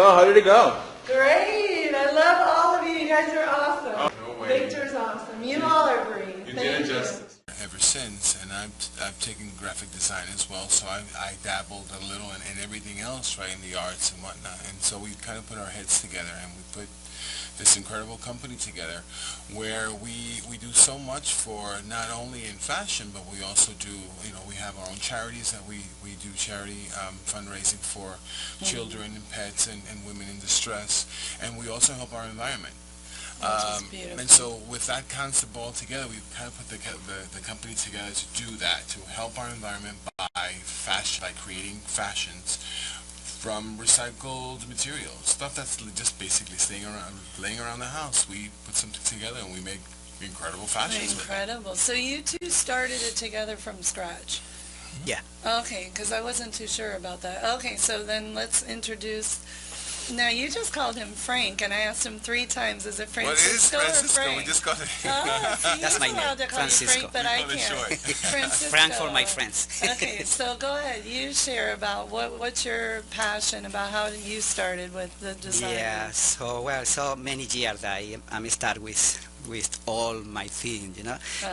So, how did it go? Great. I love all of you. You guys are awesome. Oh, no way. Victor's awesome. You all are great. You Thank did it you. justice. Ever since, and I've taken graphic design as well, so I dabbled a little in everything else, right, in the arts and whatnot, and so we kind of put our heads together and we put this incredible company together where we do so much for not only in fashion, but we also do, we have our own charities that we do charity fundraising for children and pets and women in distress, and we also help our environment. And so with that concept all together, we kind of put the company together to do that, to help our environment by fashion, by creating fashions from recycled materials, stuff that's just basically laying around the house. We put something together and we make incredible fashions. Incredible. So you two started it together from scratch? Yeah. Okay, because I wasn't too sure about that. Okay, so then let's introduce. Now, you just called him Frank, and I asked him 3 times, is it Francisco or Frank? We just called it. See, That's my name, allowed to call Francisco. you Frank, but I can't. Francisco. Frank for my friends. Okay, so go ahead. You share about what's your passion about how you started with the design. Yeah, so many years I'm start with all my things,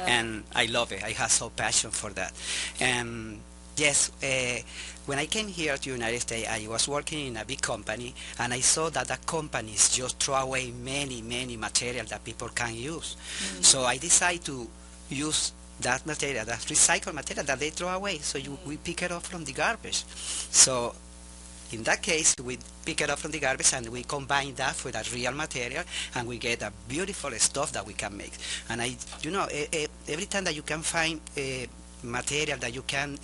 and I love it. I have so passion for that. And yes, when I came here to United States, I was working in a big company, and I saw that the companies just throw away many material that people can use. So I decided to use that material, that recycled material that they throw away. So we pick it up from the garbage. So in that case, we pick it up from the garbage and we combine that with a real material, and we get a beautiful stuff that we can make. And every time that you can find a material that you can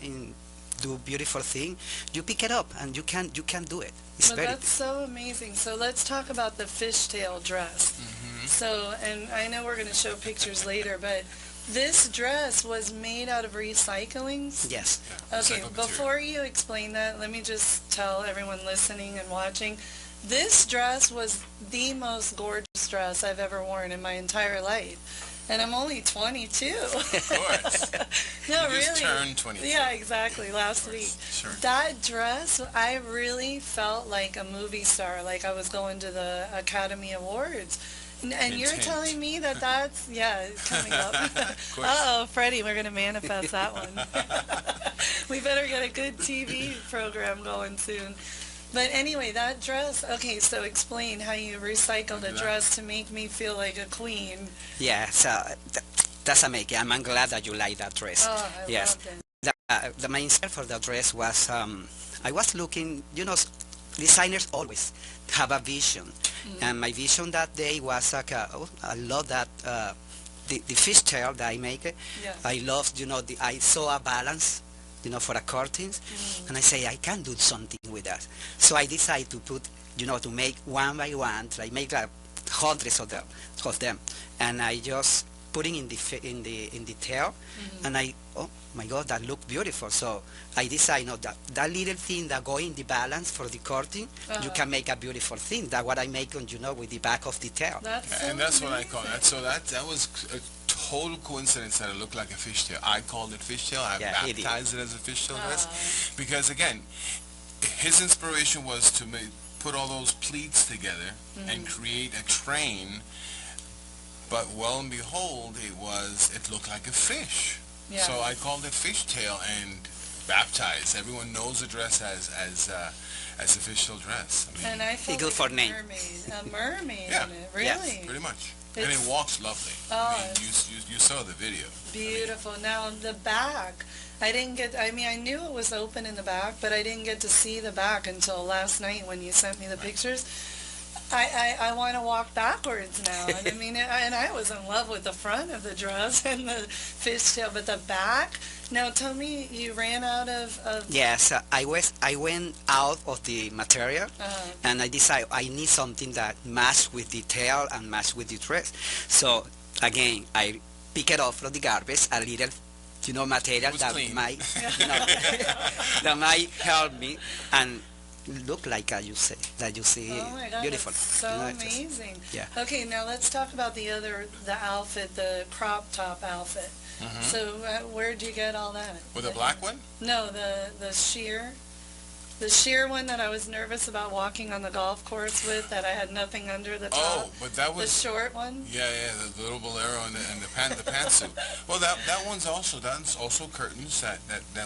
do beautiful thing, you pick it up and you can do it. That's so amazing. So let's talk about the fishtail dress. So, and I know we're going to show pictures later, but this dress was made out of recycling? Yes. Yeah, okay, before you explain that, let me just tell everyone listening and watching, this dress was the most gorgeous dress I've ever worn in my entire life. And I'm only 22. Of course. No, you just really. turned 22. Yeah, exactly. Last week. Sure. That dress, I really felt like a movie star, like I was going to the Academy Awards. And you're telling me that that's, it's coming up. Uh-oh, Freddie, we're going to manifest that one. We better get a good TV program going soon. But anyway, that dress, okay, so explain how you recycled a dress to make me feel like a queen. Yeah, so that's amazing. I'm glad that you like that dress. Oh, I loved it. The main style for the dress was, I was looking, designers always have a vision. And my vision that day was like, I love that, the fishtail that I make. Yeah. I loved, I saw a balance, for the curtains, and I say I can do something with that. So I decided to put, to make one by one. I make like hundreds of them, and I just put it in the tail, and oh my God, that looked beautiful. So I decided, that little thing that go in the balance for the curtain, you can make a beautiful thing. That's what I make on, with the back of the tail. And that's what I call that. So that was a total coincidence that it looked like a fishtail. I called it fishtail. I baptized it as a fishtail dress because, again, his inspiration was to put all those pleats together and create a train. But well and behold, it looked like a fish. Yeah. So I called it fishtail and baptized. Everyone knows the dress as a fishtail dress. I mean, and I felt like a mermaid in it, really. Yeah, pretty much. And it walks lovely. Oh, I mean, you saw the video. Beautiful. Now the back, I knew it was open in the back, but I didn't get to see the back until last night when you sent me the pictures. I want to walk backwards now. And I was in love with the front of the dress and the fishtail, but the back. Now tell me, you ran out of. Yes, I went out of the material, and I decided I need something that match with the tail and match with the dress. So again, I pick it up from the garbage, a little, material that might, that might help me and look like you see oh my God, beautiful. That's so amazing. Yeah. Okay, now let's talk about the outfit, the crop top outfit. So where'd you get all that? With a black one? No, the sheer. The sheer one that I was nervous about walking on the golf course with, that I had nothing under the Oh, top. but that The was, short one. yeah, yeah, the little bolero and the pantsuit. Well, that's also curtains that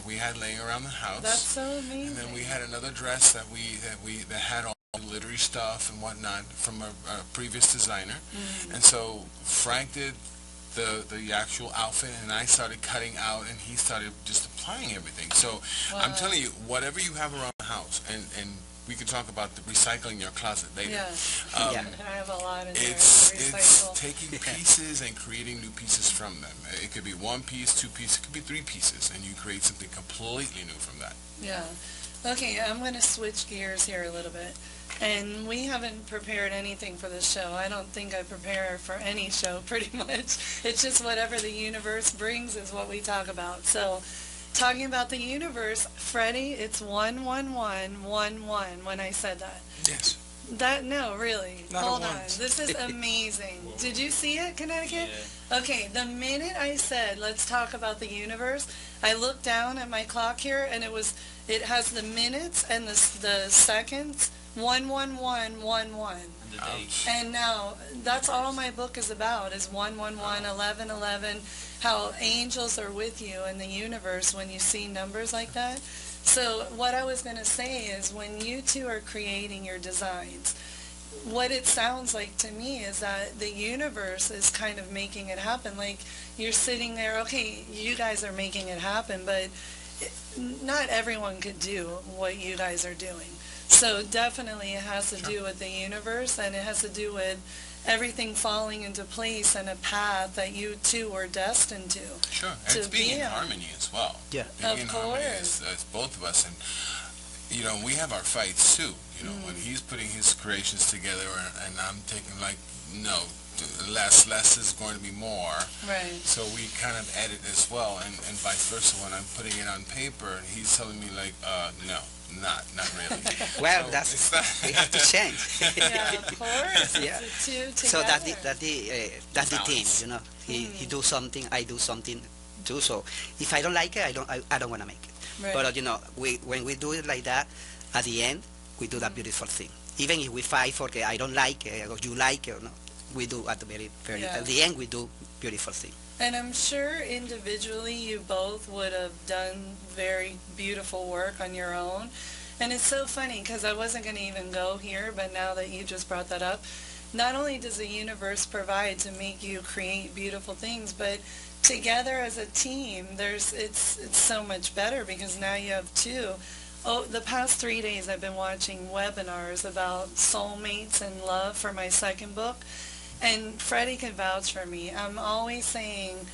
we had laying around the That's house. so And then we amazing. had another dress that had all the glittery stuff and whatnot from a previous designer. And so Frank did the actual outfit, and I started cutting out, and he started just applying everything. So I'm Wow. telling you, whatever you have around the house, and we could talk about the recycling your closet later. Yeah. Yeah. I have a lot in there It's to it's recycle. taking pieces and creating new pieces from them. It could be one piece, two pieces, it could be three pieces, and you create something completely new from that. Yeah. Okay, I'm going to switch gears here a little bit. And we haven't prepared anything for this show. I don't think I prepare for any show, pretty much. It's just whatever the universe brings is what we talk about. So, talking about the universe, Freddie, it's 11111 when I said that. Yes. No, really. Not Hold at on. once. This is amazing. Did you see it, Connecticut? Okay, the minute I said, let's talk about the universe, I looked down at my clock here, and it has the minutes and the seconds, 11111. Ouch. And now, that's all my book is about, is 111, 1111, how angels are with you in the universe when you see numbers like that. So what I was going to say is, when you two are creating your designs, what it sounds like to me is that the universe is kind of making it happen. Like, you're sitting there, okay, you guys are making it happen, but not everyone could do what you guys are doing. So definitely it has to do with the universe, and it has to do with everything falling into place and a path that you two were destined to. Sure. And To it's being be in on. harmony as well. Yeah. Being Of in harmony course. as both of us. And, we have our fights too. When he's putting his creations together and I'm taking like, no, less is going to be more. Right. So we kind of edit as well, and vice versa. When I'm putting it on paper, he's telling me like, no, not really. Well, So that's it's not- we have to change. Yeah, of course. Yeah. It's the two together. So that's the team, Balance. He do something, I do something too. So if I don't like it, I don't want to make it. Right. But when we do it like that, at the end we do that beautiful thing. Even if we fight for I don't like it or you like it or no, we do at the very Yeah. at the end we do beautiful thing. And I'm sure individually you both would have done very beautiful work on your own. And it's so funny because I wasn't going to even go here, but now that you just brought that up, not only does the universe provide to make you create beautiful things, but together as a team, it's so much better because now you have two. Oh, the past 3 days I've been watching webinars about soulmates and love for my second book. And Freddie can vouch for me. I'm always saying,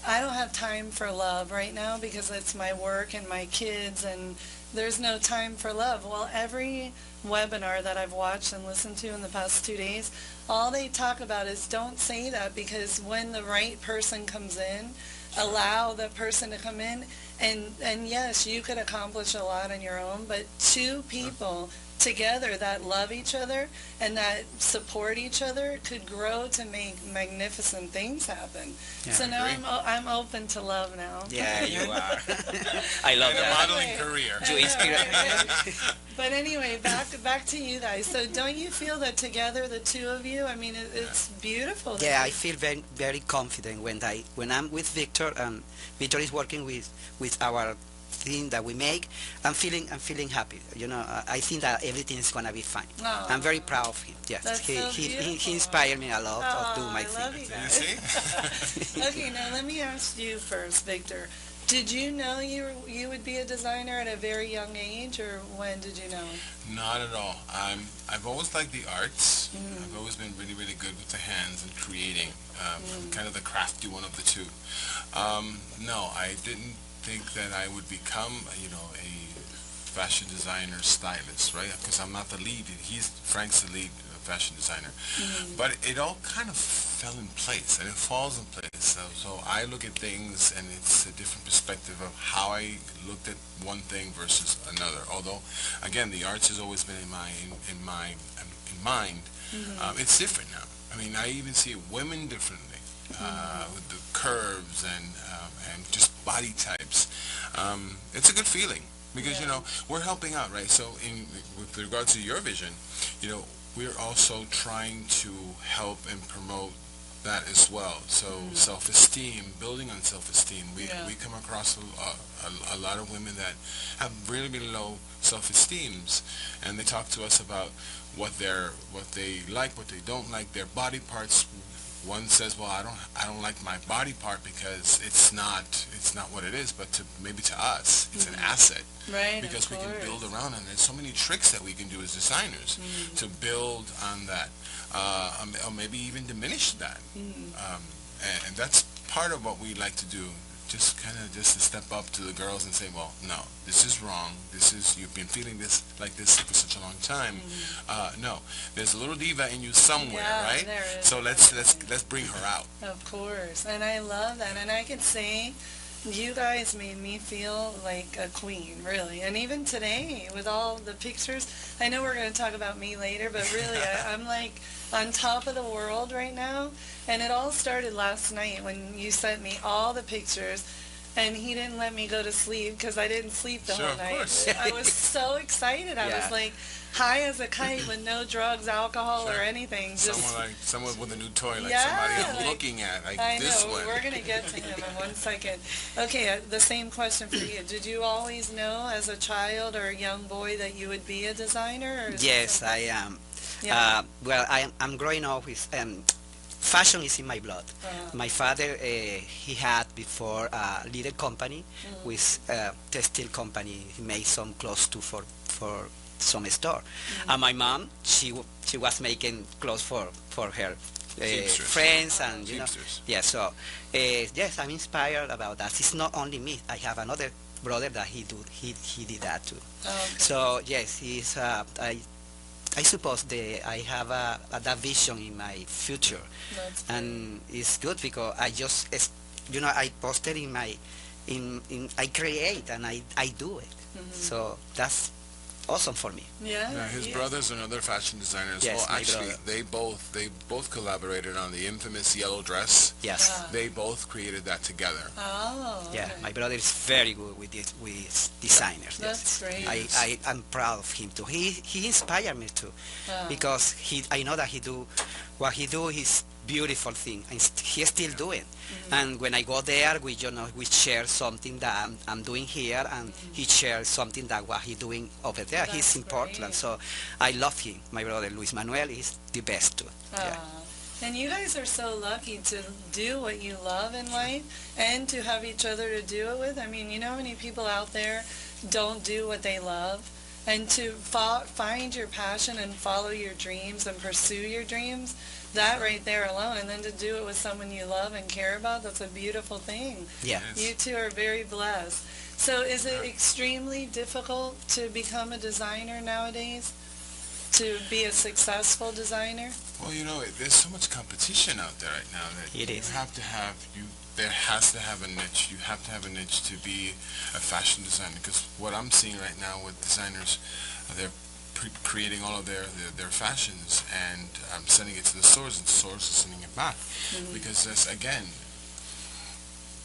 I don't have time for love right now because it's my work and my kids, and there's no time for love. Well, every webinar that I've watched and listened to in the past 2 days, all they talk about is don't say that, because when the right person comes in, allow the person to come in, and yes, you could accomplish a lot on your own, but two people together that love each other and that support each other could grow to make magnificent things happen. Yeah, So now agree. I'm open to love now. Yeah, you are. I love And a that. modeling career. You inspire. But anyway, back to you guys. So don't you feel that together, the two of you, I mean, it's beautiful. Yeah, I feel very confident when I'm with Victor, and Victor is working with our thing that we make. I'm feeling happy. I think that everything is gonna be fine. Aw. I'm very proud of him. Yes, That's so he beautiful. inspired me a lot to do Oh, my I love thing. you You guys. see? Okay, now let me ask you first, Victor. Did you know you would be a designer at a very young age, or when did you know? Not at all. I've always liked the arts. I've always been really, really good with the hands and creating. Kind of the crafty one of the two. No, I didn't think that I would become, a fashion designer stylist, right? Because I'm not the lead. Frank's the lead fashion designer. But it all kind of fell in place, and it falls in place. So I look at things, and it's a different perspective of how I looked at one thing versus another. Although, again, the arts has always been in mind. It's different now. I mean, I even see women differently, with the curves and just body types. It's a good feeling. because, you Yeah. know, we're helping out, right? So with regards to your vision, you know, we're also trying to help and promote that as well. So self-esteem, building on self-esteem. Yeah. We come across a lot of women that have really, really low self-esteems, and they talk to us about what they like, what they don't like, their body parts. One says, "Well, I don't like my body part because it's not what it is." But maybe to us, it's an asset Right, of because we can build course. around, and there's so many tricks that we can do as designers to build on that, or maybe even diminish that. And that's part of what we like to do. Just kind of just to step up to the girls and say, well, no, this is wrong. This is, you've been feeling this like this for such a long time. No, there's a little diva in you somewhere, Yeah, right? there is, So definitely. let's bring her out. Of course. And I love that. And I can say you guys made me feel like a queen, really. And even today, with all the pictures, I know we're going to talk about me later, but really, I'm like on top of the world right now. And it all started last night when you sent me all the pictures. And he didn't let me go to sleep because I didn't sleep the Sure, whole of night. course. I was so excited. I was Yeah. like high as a kite with no drugs, alcohol, or Sure. anything. Just Someone with a new toy, like yeah, somebody I'm like, looking at, like I this know. one. We're going to get to him in one second. Okay, the same question for you. Did you always know as a child or a young boy that you would be a designer? Or is it Yes, something- I am. Yeah. Well, I'm growing up with fashion is in my blood. My father, he had before a little company with textile company. He made some clothes too for some store. And my mom, she was making clothes for her Teamsters. friends and you know. Teamsters. Yeah, so yes, I'm inspired about that. It's not only me. I have another brother that he did that too. Oh, okay. So yes, he's I suppose I have that vision in my future, That's great. and it's good because I just you know I posted in my in I create and I do it, so that's awesome for me. Yeah. Yeah, his brother's another fashion designer as Yes, well. my Actually, brother. they both collaborated on the infamous yellow dress. Yes, Yeah. They both created that together. Oh, yeah, okay. my brother is very good with this with designers. That's Yes. great. I'm proud of him too. He inspired me too, Oh. because I know that what he do is beautiful thing, and he's still doing. And when I go there, we share something that I'm doing here, and he shares something that what he doing over there. That's He's in Portland, great. so I love him. My brother Luis Manuel is the best too. Yeah. And you guys are so lucky to do what you love in life and to have each other to do it with. I mean, you know how many people out there don't do what they love? And to find your passion and follow your dreams and pursue your dreams, that right there alone, and then to do it with someone you love and care about, that's a beautiful thing. Yeah. You two are very blessed. So is it extremely difficult to become a designer nowadays? To be a successful designer? Well, you know, there's so much competition out there right now that It is. you have to have there has to have a niche. You have to have a niche to be a fashion designer. Because what I'm seeing right now with designers, they're creating all of their fashions and sending it to the stores, and the stores are sending it back. Because there's, again,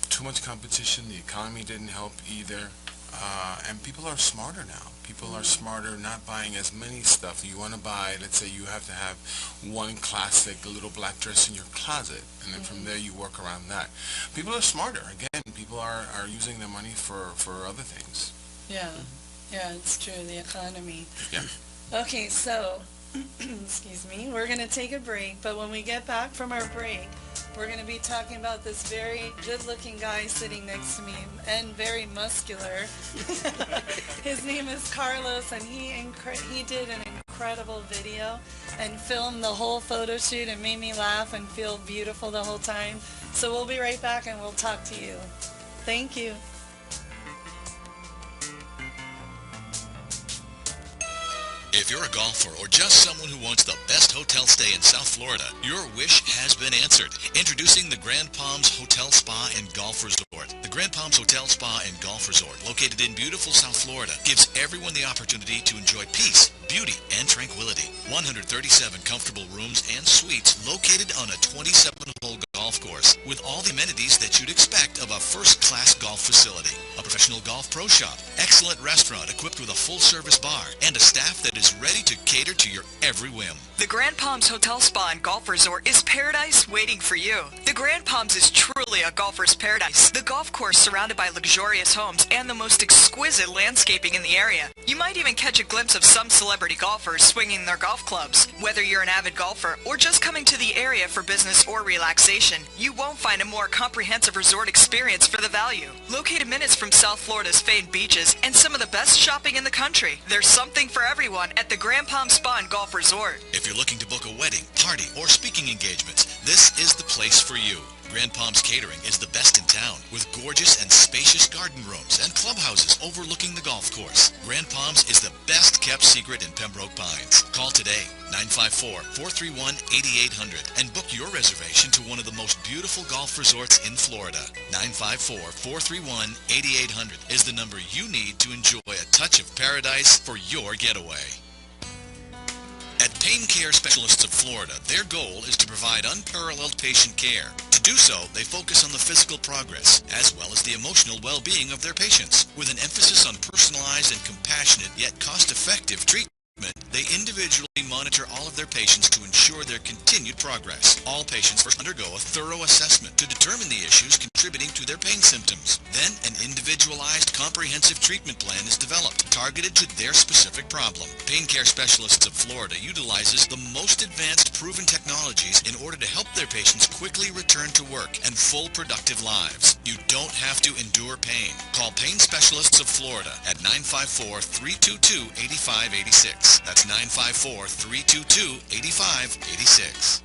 too much competition. The economy didn't help either. And people are smarter now. People are smarter, not buying as many stuff. You want to buy, let's say you have to have one classic little black dress in your closet, and then from there you work around that. People are smarter. Again, people are using their money for other things. Yeah. Yeah, it's true, the economy. Yeah. Okay, so, excuse me, we're going to take a break, but when we get back from our break, we're going to be talking about this very good-looking guy sitting next to me and very muscular. His name is Carlos, and he did an incredible video and filmed the whole photo shoot and made me laugh and feel beautiful the whole time. So we'll be right back and we'll talk to you. Thank you. If you're a golfer or just someone who wants the best hotel stay in South Florida, your wish has been answered. Introducing the Grand Palms Hotel Spa and Golf Resort. The Grand Palms Hotel Spa and Golf Resort, located in beautiful South Florida, gives everyone the opportunity to enjoy peace, beauty, and tranquility. 137 comfortable rooms and suites located on a 27-hole golf golf course with all the amenities that you'd expect of a first-class golf facility. A professional golf pro shop, excellent restaurant equipped with a full-service bar, and a staff that is ready to cater to your every whim. The Grand Palms Hotel Spa and Golf Resort is paradise waiting for you. The Grand Palms is truly a golfer's paradise. The golf course surrounded by luxurious homes and the most exquisite landscaping in the area. You might even catch a glimpse of some celebrity golfers swinging their golf clubs. Whether you're an avid golfer or just coming to the area for business or relaxation, you won't find a more comprehensive resort experience for the value. Located minutes from South Florida's famed beaches and some of the best shopping in the country, there's something for everyone at the Grand Palms Spa and Golf Resort. If you're looking to book a wedding, party, or speaking engagements, this is the place for you. Grand Palms Catering is the best in town, with gorgeous and spacious garden rooms and clubhouses overlooking the golf course. Grand Palms is the best kept secret in Pembroke Pines. Call today, 954-431-8800, and book your reservation to one of the most beautiful golf resorts in Florida. 954-431-8800 is the number you need to enjoy a touch of paradise for your getaway. At Pain Care Specialists of Florida, their goal is to provide unparalleled patient care. To do so, they focus on the physical progress, as well as the emotional well-being of their patients. With an emphasis on personalized and compassionate, yet cost-effective treatment, they individually monitor all of their patients to ensure their continued progress. All patients first undergo a thorough assessment to determine the issues contributing to their pain symptoms. Then, an individualized, comprehensive treatment plan is developed, targeted to their specific problem. Pain Care Specialists of Florida utilizes the most advanced proven technologies in order to help their patients quickly return to work and full productive lives. You don't have to endure pain. Call Pain Specialists of Florida at 954-322-8586. That's 954-322-8586.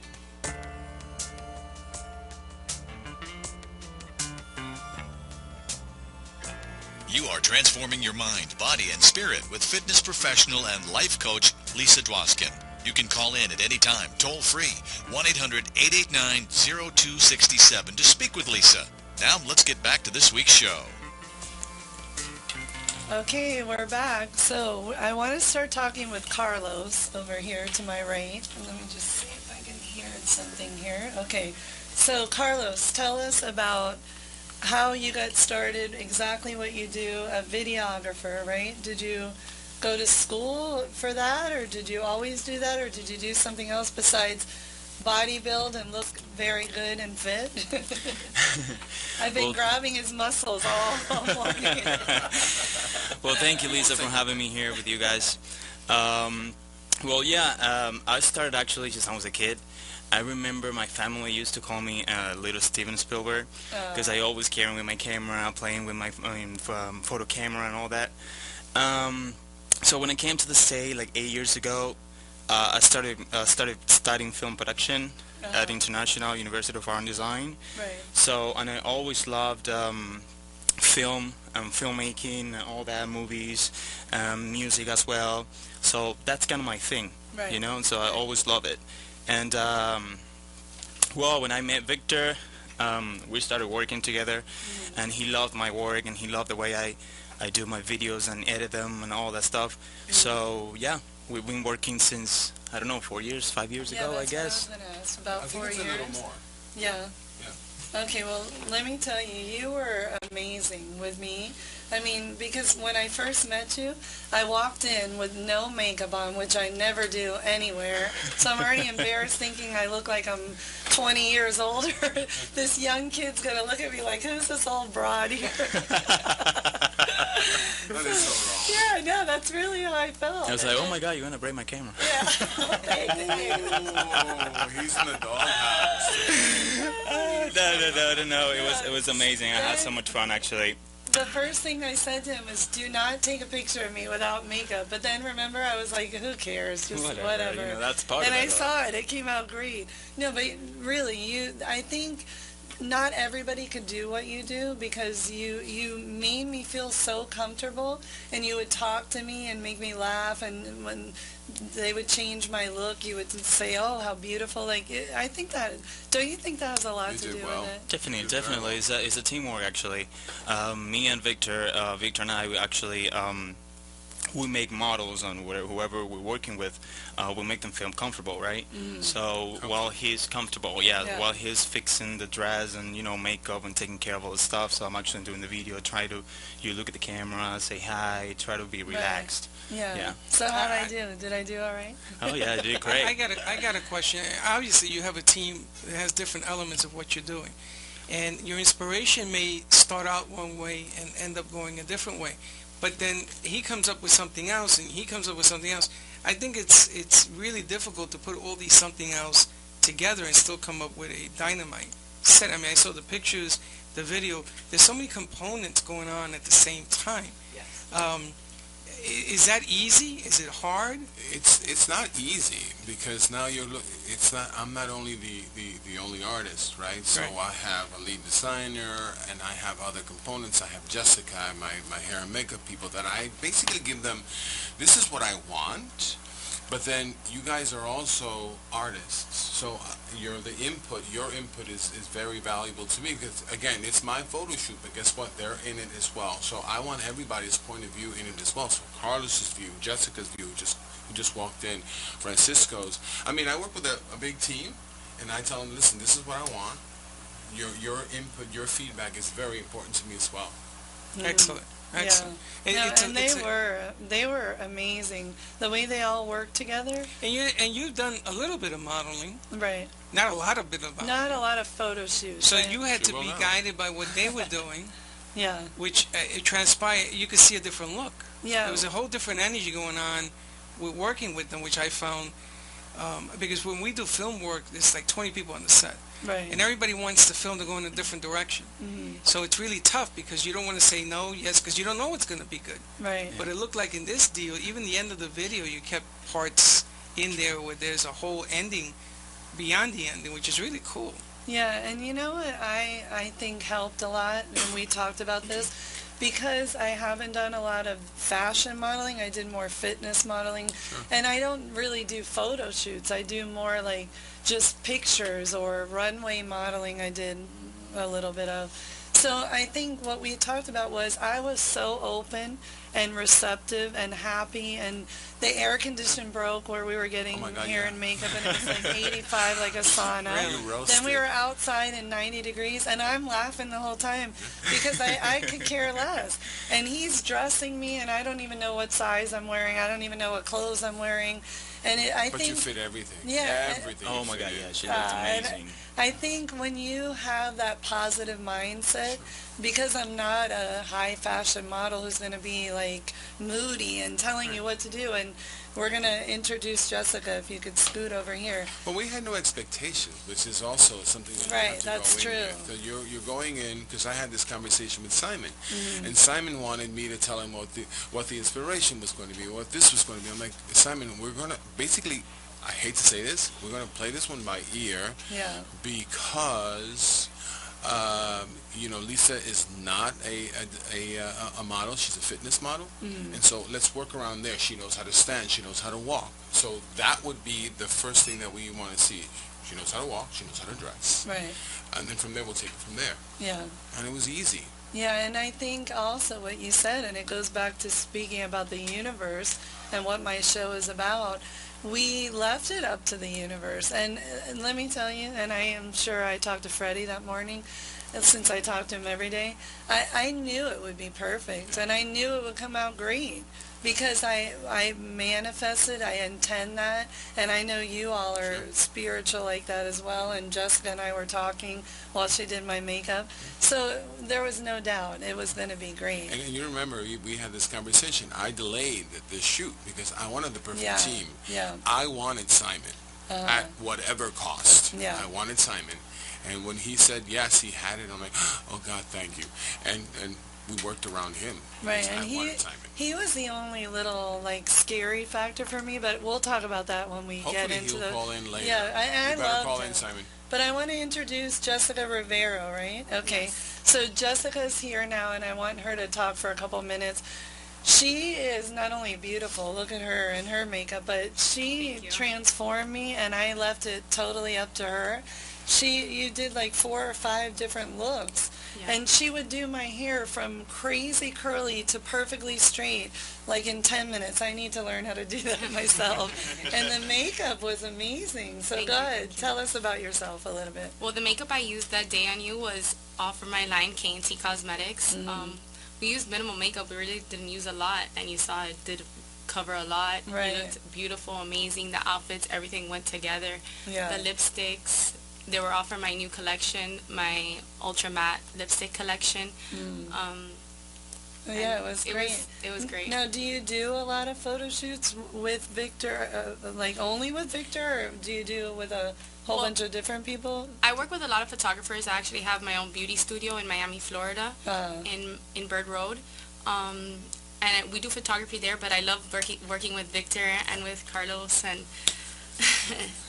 You are transforming your mind, body, and spirit with fitness professional and life coach Lisa Dowskin. You can call in at any time, toll free, 1-800-889-0267 to speak with Lisa. Now let's get back to this week's show. Okay, we're back. So I want to start talking with Carlos over here to my right. Let me just see if I can hear something here. Okay, so Carlos, tell us about how you got started, exactly what you do, a videographer, right? Did you go to school for that, or did you always do that, or did you do something else besides bodybuild and look very good and fit? I've been grabbing his muscles all morning. Well, thank you, Lisa, for having me here with you guys. I started actually since I was a kid. I remember my family used to call me little Steven Spielberg because I always carrying with my camera, playing with my photo camera and all that. So when I came to the state like 8 years ago, I started studying film production at International University of Art and Design. Right. So, and I always loved film and filmmaking and all that, movies, music as well. So that's kind of my thing, Right. you know, and so I always love it. And, well, when I met Victor, we started working together, and he loved my work, and he loved the way I do my videos and edit them and all that stuff. So, yeah, we've been working since, I don't know, 4 years, 5 years ago, I guess. What I was going to ask, about 4 years. I think it's a little more. Yeah. Okay, well, let me tell you, you were amazing with me. I mean, because when I first met you, I walked in with no makeup on, which I never do anywhere. So I'm already embarrassed thinking I look like I'm 20 years older. This young kid's going to look at me like, who's this old broad here? That is so wrong. Yeah, no, that's really how I felt. I was like, oh my God, you're going to break my camera. Yeah. Thank you. Oh, he's in the doghouse. No, it was amazing. I had so much fun, actually. The first thing I said to him is, do not take a picture of me without makeup. But then, remember, I was like, who cares? Just whatever. You know, that's part and of it. I saw it. It came out great. No, but really, I think not everybody could do what you do, because you made me feel so comfortable, and you would talk to me and make me laugh, and when they would change my look, you would say, oh, how beautiful. Like, I think that, don't you think that has a lot to do with it? Definitely. It's a teamwork, actually. Me and Victor and I, we actually we make models on whoever we're working with, we make them feel comfortable, right? So while he's comfortable, while he's fixing the dress and makeup and taking care of all the stuff, so I'm actually doing the video. You look at the camera, say hi, try to be relaxed. Yeah. So how did I do? Did I do all right? Oh yeah, you did great. I got a question. Obviously, you have a team that has different elements of what you're doing, and your inspiration may start out one way and end up going a different way. But then he comes up with something else, and he comes up with something else. I think it's really difficult to put all these something else together and still come up with a dynamite set. I mean, I saw the pictures, the video. There's so many components going on at the same time. Yes. Is that easy? Is it hard? It's not easy because now I'm not only the only artist, right? So Right. I have a lead designer and I have other components. I have Jessica, my hair and makeup people that I basically give them, this is what I want, but then you guys are also artists. So your input is very valuable to me because again, it's my photo shoot, but guess what? They're in it as well. So I want everybody's point of view in it as well. So Carlos's view, Jessica's view, who just walked in, Francisco's. I mean, I work with a big team, and I tell them, listen, this is what I want. Your input, your feedback is very important to me as well. Excellent. Excellent. Yeah. And they were amazing. The way they all worked together. And you've done a little bit of modeling, Right. not a lot of bit of modeling. Not a lot of photo shoots. So right? you had to Well, be no. guided by what they were doing, Yeah. which it transpired. You could see a different look. Yeah. There was a whole different energy going on with working with them, which I found because when we do film work, there's like 20 people on the set. Right. And everybody wants the film to go in a different direction. So it's really tough because you don't want to say no, yes, because you don't know it's going to be good. Right. But it looked like in this deal, even the end of the video, you kept parts in there where there's a whole ending beyond the ending, which is really cool. Yeah, and you know what I think helped a lot, and we talked about this, because I haven't done a lot of fashion modeling. I did more fitness modeling, and I don't really do photo shoots. I do more like just pictures or runway modeling. I did a little bit of. So I think what we talked about was I was so open and receptive and happy, and the air condition broke where we were getting Oh my God, hair yeah. and makeup, and it was like 85, like a sauna. You Then roasted. we were outside in 90 degrees, and I'm laughing the whole time because I could care less. And he's dressing me, and I don't even know what size I'm wearing. I don't even know what clothes I'm wearing. And I But think you fit everything. Yeah. Everything. Oh you my fit God, in. yeah, she looked and amazing. I think when you have that positive mindset, because I'm not a high fashion model who's going to be like moody and telling you what to do, and we're going to introduce Jessica, if you could scoot over here. Well, we had no expectations, which is also something that you Right, have to that's go in true. with. So you're going in, because I had this conversation with Simon, and Simon wanted me to tell him what the inspiration was going to be, what this was going to be. I'm like, Simon, we're going to, basically, I hate to say this, we're going to play this one by ear, Yeah. because Lisa is not a model. She's a fitness model. And so let's work around there. She knows how to stand. She knows how to walk. So that would be the first thing that we want to see. She knows how to walk. She knows how to dress. Right. And then from there, we'll take it from there. Yeah. And it was easy. Yeah, and I think also what you said, and it goes back to speaking about the universe and what my show is about, we left it up to the universe. And let me tell you, and I am sure I talked to Freddie that morning, since I talk to him every day, I knew it would be perfect, and I knew it would come out great. Because I manifested, I intend that, and I know you all are spiritual like that as well, and Jessica and I were talking while she did my makeup, so there was no doubt it was going to be great. And you remember, we had this conversation. I delayed the shoot because I wanted the perfect Yeah, team. yeah. I wanted Simon at whatever cost. Yeah. I wanted Simon. And when he said yes, he had it, I'm like, oh God, thank you. And we worked around him. Right, because and I wanted Simon. he was the only little, like, scary factor for me, but we'll talk about that when we get Hopefully into he'll call in later. Yeah, I you better love call him. in, Simon. But I want to introduce Jessica Rivero, right? Okay, so Jessica's here now, and I want her to talk for a couple minutes. She is not only beautiful, look at her and her makeup, but she transformed me, and I left it totally up to her. you did like 4 or 5 different looks. Yeah. And she would do my hair from crazy curly to perfectly straight, like in 10 minutes. I need to learn how to do that myself. And the makeup was amazing. So Thank go you, ahead, thank you. tell us about yourself a little bit. Well, the makeup I used that day on you was all from my line, K&T Cosmetics. We used minimal makeup. We really didn't use a lot, and you saw it did cover a lot. Right. You looked beautiful, amazing. The outfits, everything went together. Yeah. The lipsticks, they were all from my new collection, my Ultra Matte lipstick collection. Yeah, it was great. It was great. Now, do you do a lot of photo shoots with Victor, like only with Victor, or do you do it with a whole bunch of different people? I work with a lot of photographers. I actually have my own beauty studio in Miami, Florida, in Bird Road. And we do photography there, but I love working with Victor and with Carlos and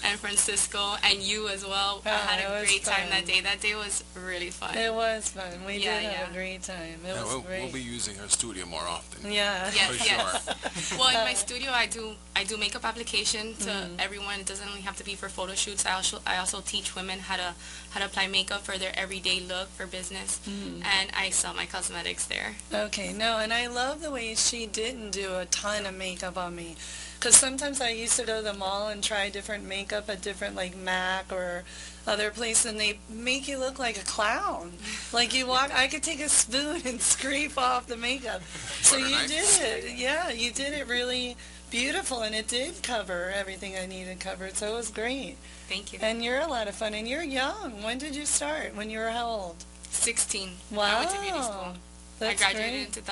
and Francisco and you as well. I had a great time that day. That day was really fun. It was fun. We Yeah, did have yeah. a great time. It was great. We'll be using her studio more often. Yeah. Yes, For yes. Well, in my studio, I do makeup application to everyone. It doesn't only have to be for photo shoots. I also teach women how to apply makeup for their everyday look for business, and I sell my cosmetics there. Okay, no, and I love the way she didn't do a ton of makeup on me. Because sometimes I used to go to the mall and try different makeup at different, like, MAC or other places, and they make you look like a clown. Like, you walk, I could take a spoon and scrape off the makeup. So you did it. Yeah, you did it really beautiful, and it did cover everything I needed covered, so it was great. Thank you. And you're a lot of fun, and you're young. When did you start? When you were how old? 16. Wow. I went to beauty school. That's I graduated great. in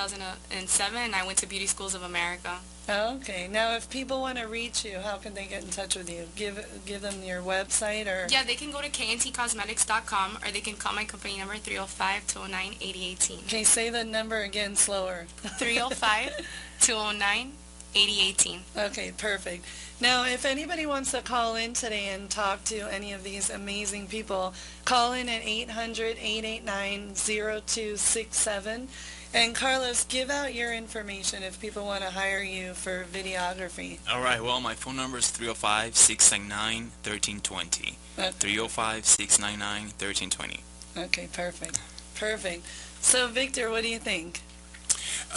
2007, and I went to Beauty Schools of America. Okay. Now, if people want to reach you, how can they get in touch with you? Give them your website or... Yeah, they can go to kntcosmetics.com, or they can call my company number 305-209-8018. Okay, say the number again slower. 305-209-8018. Okay, perfect. Now, if anybody wants to call in today and talk to any of these amazing people, call in at 800-889-0267. And Carlos, give out your information if people want to hire you for videography. All right. Well, my phone number is 305-699-1320. Okay. 305-699-1320. Okay, perfect. Perfect. So, Victor, what do you think?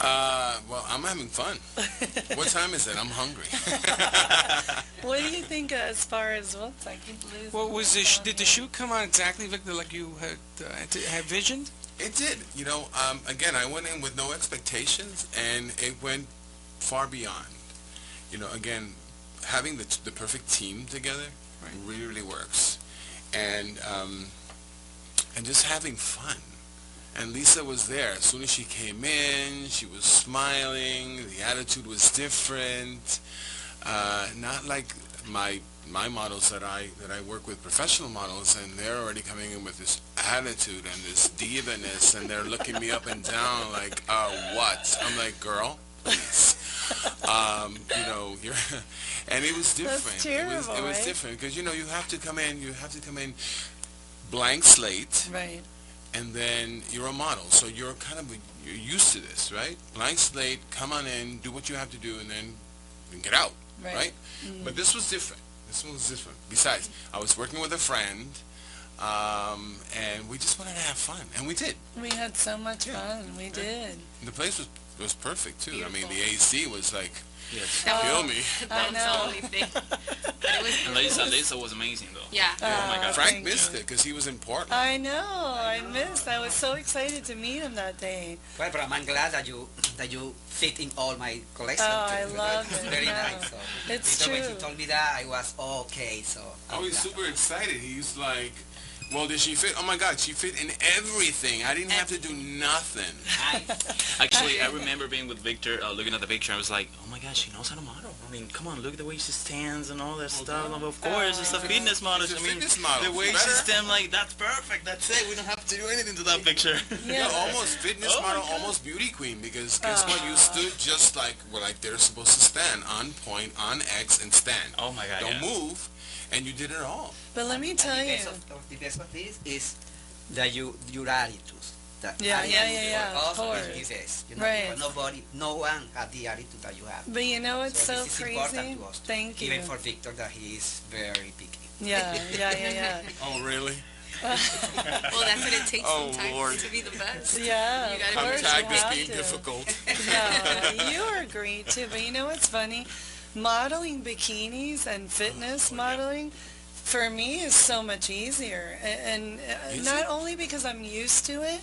Well, I'm having fun. What time is it? I'm hungry. What do you think as far as whoops? I keep losing. Well, did the shoot come out exactly, Victor, like you had visioned? It did. You know, again, I went in with no expectations, and it went far beyond. You know, again, having the perfect team together really, really works, and just having fun. And Lisa was there. As soon as she came in, she was smiling. The attitude was different. Not like my models that I work with, professional models, and they're already coming in with this attitude and this diva-ness, and they're looking me up and down like, what? I'm like, girl, please. You know, and it was different. That's terrible, it was right? different because you have to come in blank slate. Right. And then you're a model, so you're you're used to this, right? Blank slate, come on in, do what you have to do, and then get out, right? But this was different. This one was different. Besides, I was working with a friend, and we just wanted to have fun, and we did. We had so much fun. We did. The place was perfect too. Beautiful. I mean, the AC was like, Yes. kill me. I That was know. the only thing. But it was And Lisa was amazing, though. Yeah. Oh my God. Frank thank you. missed it because he was in Portland. I know. I missed. I was so excited to meet him that day. Well, but I'm glad that you fit in all my collection. Oh, I too. love It's it. very Yeah. nice. So It's Victor, when true. he told me that, I was okay. So I was super excited. He's like, well, did she fit? Oh my God, she fit in everything. I didn't have to do nothing. Nice. Actually, I remember being with Victor, looking at the picture. I was like, oh my God, she knows how to model. I mean, come on, look at the way she stands and all that stuff. yeah. Of course, it's a fitness model. It's a I mean, fitness model. the way Better. she stands, like, that's perfect. That's it. We don't have to do anything to that picture. Yeah, almost fitness Oh my model, God. almost beauty queen. Because guess what? You stood just like they're supposed to stand, on point, on X, and stand. Oh my God, Don't yeah. move, and you did it all. But let me tell the you. best of this is that your attitude. that Yeah, I yeah, am yeah, yeah, of also course. his best. You know, Right. because no one had the attitude that you have. But you know what's so this is crazy? important to us. Thank you. Even for Victor, that he is very picky. Yeah, yeah, yeah, yeah. Oh, really? Well, that's what it takes Oh, sometimes Lord. to be the best. Yeah, You of gotta I'm course tagged you as have being to. difficult. No, you are great too. But you know what's funny? Modeling bikinis and fitness modeling, for me, is so much easier. And Is not it? only because I'm used to it.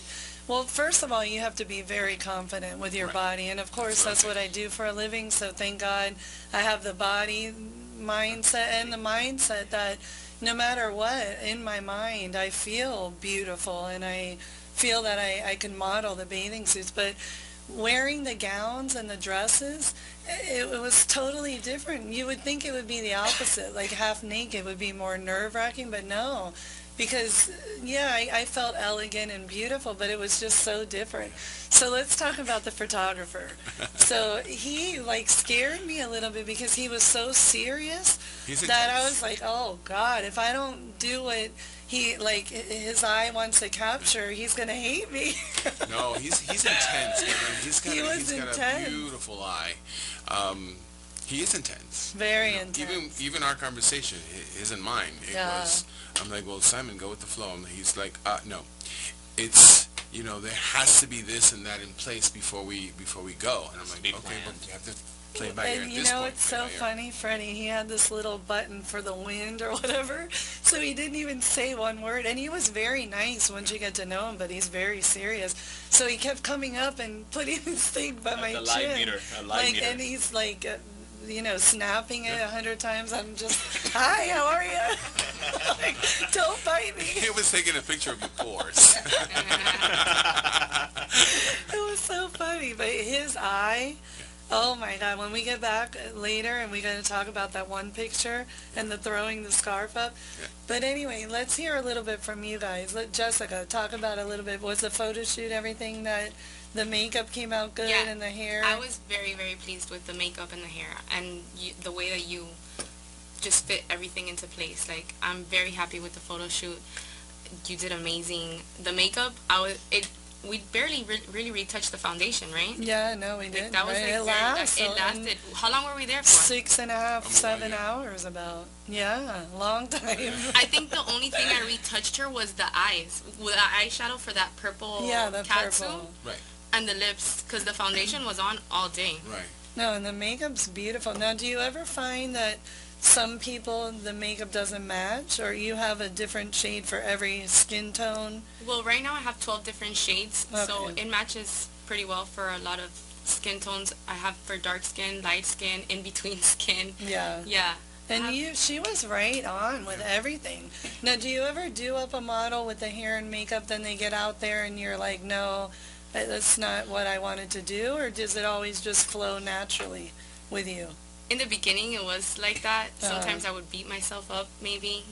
Well, first of all, you have to be very confident with your Right. body. And of course, that's what I do for a living. So thank God I have the body mindset and the mindset that no matter what, in my mind, I feel beautiful and I feel that I can model the bathing suits. But wearing the gowns and the dresses, it was totally different. You would think it would be the opposite, like half naked would be more nerve-wracking, but no. Because, yeah, I felt elegant and beautiful, but it was just so different. So let's talk about the photographer. So he, like, scared me a little bit because he was so serious He's that I intense. was like, oh, God, if I don't do what he, like, his eye wants to capture, he's going to hate me. No, he's intense. Man. He was He's got intense. a beautiful eye. He is intense. Very You know, intense. Even our conversation, his and mine, it Yeah. was. I'm like, well, Simon, go with the flow. And he's like, no, it's there has to be this and that in place before we go. And I'm like, okay, but you have to play it by ear And at you this know, point. it's play so by ear. funny, Freddie. He had this little button for the wind or whatever, so he didn't even say one word. And he was very nice once you get to know him, but he's very serious. So he kept coming up and putting his thing by my a chin. light meter, a light like, meter. and he's like, snapping it 100 times. I'm just, hi, how are you? Like, don't bite me. He was taking a picture of your pores. It was so funny, but his eye, oh my God, when we get back later and we're going to talk about that one picture and the throwing the scarf up. Yeah. But anyway, let's hear a little bit from you guys. Let Jessica talk about a little bit. Was the photo shoot everything that the makeup came out good Yeah, and the hair? I was very, very pleased with the makeup and the hair and the way that you just fit everything into place. Like, I'm very happy with the photo shoot. You did amazing. The makeup, we barely really retouched the foundation, right? Yeah, no, we Like, didn't. that was right? like It it lasts. lasted. How long were we there for? 6.5, Oh, 7 yeah. hours about. Yeah, long time. I think the only thing I retouched her was the eyes, with the eyeshadow for that purple Yeah, the catsuit purple. Right, and the lips, because the foundation was on all day. right. No, and the makeup's beautiful. Now, do you ever find that some people, the makeup doesn't match, or you have a different shade for every skin tone? Well, right now I have 12 different shades, so Okay. it matches pretty well for a lot of skin tones. I have for dark skin, light skin, in between skin. Yeah. Yeah. And she was right on with everything. Now, do you ever do up a model with the hair and makeup, then they get out there and you're like, no, that's not what I wanted to do, or does it always just flow naturally with you? In the beginning, it was like that. Sometimes I would beat myself up, maybe,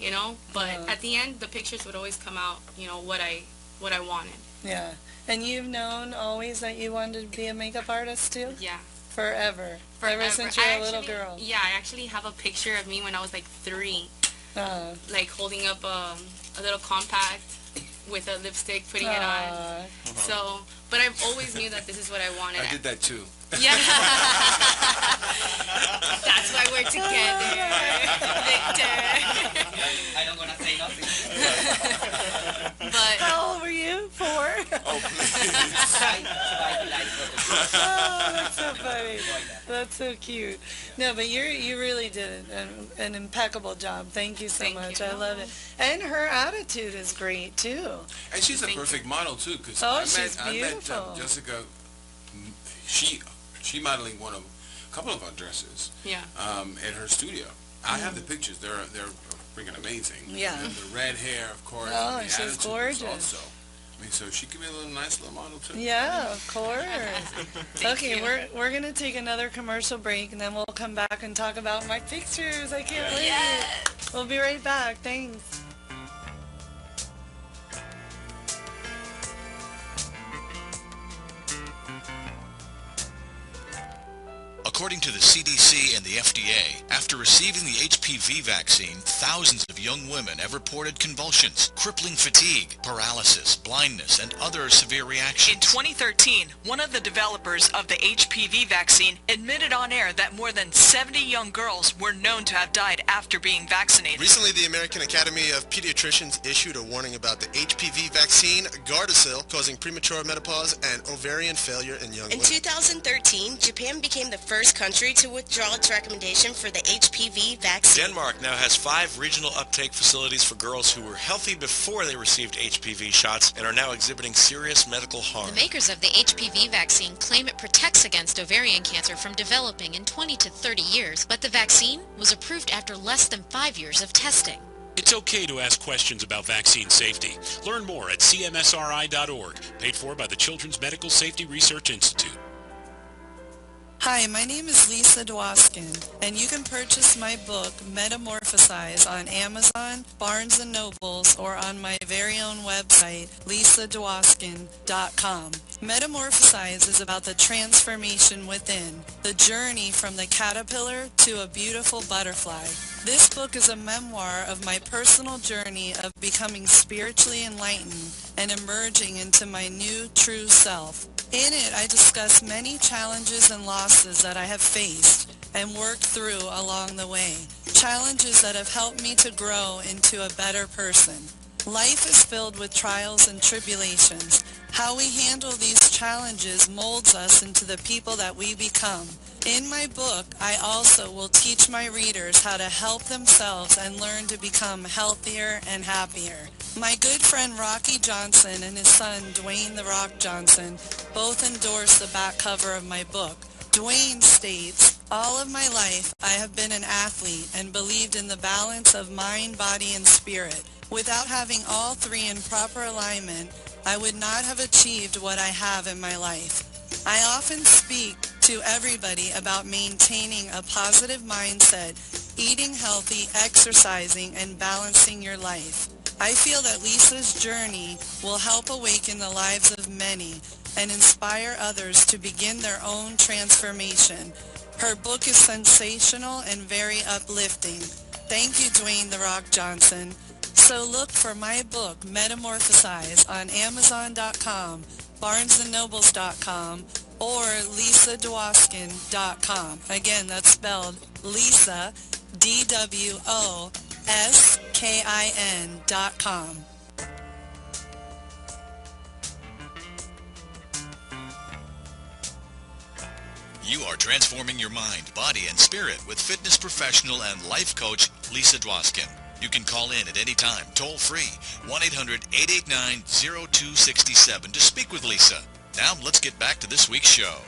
But at the end, the pictures would always come out, what I wanted. Yeah. And you've known always that you wanted to be a makeup artist too? Yeah. Forever. Forever. Ever since you were I a little actually- girl. Yeah, I actually have a picture of me when I was like 3, like holding up a little compact with a lipstick, putting it on. So, but I've always knew that this is what I wanted. I did that too. Yeah. That's why we're together, Victor. I don't gonna say nothing. But How old were you? 4? Oh, please. Oh, that's so funny. That's so cute. No, but you really did an impeccable job. Thank you so Thank much. you. I love it. And her attitude is great too. And she's a Thank perfect model too, because Oh, I she's met beautiful. Jessica. She modeling a couple of our dresses. yeah. At her studio. I have the pictures. They're freaking amazing. Yeah. And the red hair, of course. Oh, and the she's attitude was gorgeous. Also, I mean, so she could be a nice little model too. Yeah, of course. Thank Okay, you. we're gonna take another commercial break and then we'll come back and talk about my pictures. I can't wait. Yes. We'll be right back. Thanks. According to the CDC and the FDA, after receiving the HPV vaccine, thousands of young women have reported convulsions, crippling fatigue, paralysis, blindness, and other severe reactions. In 2013, one of the developers of the HPV vaccine admitted on air that more than 70 young girls were known to have died after being vaccinated. Recently, the American Academy of Pediatricians issued a warning about the HPV vaccine, Gardasil, causing premature menopause and ovarian failure in young women. In 2013, Japan became the first country to withdraw its recommendation for the HPV vaccine. Denmark now has 5 regional uptake facilities for girls who were healthy before they received HPV shots and are now exhibiting serious medical harm. The makers of the HPV vaccine claim it protects against ovarian cancer from developing in 20 to 30 years, but the vaccine was approved after less than 5 years of testing. It's okay to ask questions about vaccine safety. Learn more at cmsri.org, paid for by the Children's Medical Safety Research Institute. Hi, my name is Lisa Dowskin, and you can purchase my book, Metamorphosize, on Amazon, Barnes & Nobles, or on my very own website, lisadowskin.com. Metamorphosize is about the transformation within, the journey from the caterpillar to a beautiful butterfly. This book is a memoir of my personal journey of becoming spiritually enlightened and emerging into my new true self. In it, I discuss many challenges and losses that I have faced and worked through along the way. Challenges that have helped me to grow into a better person. Life is filled with trials and tribulations. How we handle these challenges molds us into the people that we become. In my book, I also will teach my readers how to help themselves and learn to become healthier and happier. My good friend Rocky Johnson and his son Dwayne "The Rock" Johnson both endorse the back cover of my book. Dwayne states, "All of my life I have been an athlete and believed in the balance of mind, body, and spirit. Without having all three in proper alignment, I would not have achieved what I have in my life. I often speak to everybody about maintaining a positive mindset, eating healthy, exercising, and balancing your life. I feel that Lisa's journey will help awaken the lives of many and inspire others to begin their own transformation. Her book is sensational and very uplifting. Thank you, Dwayne "The Rock" Johnson. So look for my book, Metamorphosize, on Amazon.com, BarnesandNobles.com, or LisaDwoskin.com. Again, that's spelled Lisa, DWOSKIN.com. You are transforming your mind, body, and spirit with fitness professional and life coach Lisa Dwoskin. You can call in at any time, toll free, 1-800-889-0267 to speak with Lisa. Now let's get back to this week's show.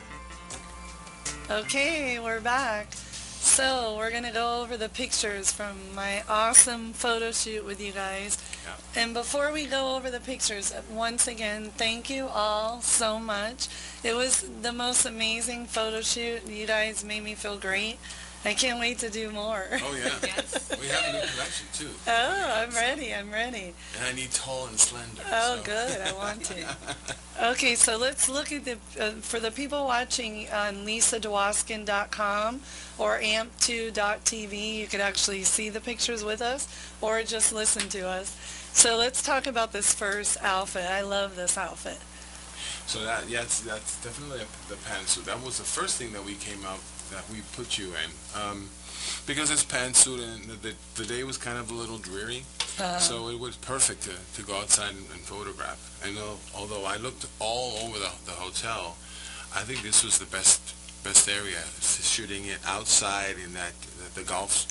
Okay, we're back. So we're going to go over the pictures from my awesome photo shoot with you guys. Yeah. And before we go over the pictures, once again, thank you all so much. It was the most amazing photo shoot. You guys made me feel great. I can't wait to do more. Oh, yeah. Yes. We have a new collection, too. Oh, I'm ready. I'm ready. And I need tall and slender. Oh, so. good. I want to. Okay, so let's look at the, for the people watching on lisadwoskin.com or amp2.tv, you could actually see the pictures with us or just listen to us. So let's talk about this first outfit. I love this outfit. So that's definitely the pantsuit. That was the first thing that we came out, that we put you in. Because it's pantsuit and the day was kind of a little dreary. So it was perfect to go outside and photograph. I know, although I looked all over the hotel, I think this was the best area, shooting it outside in the golf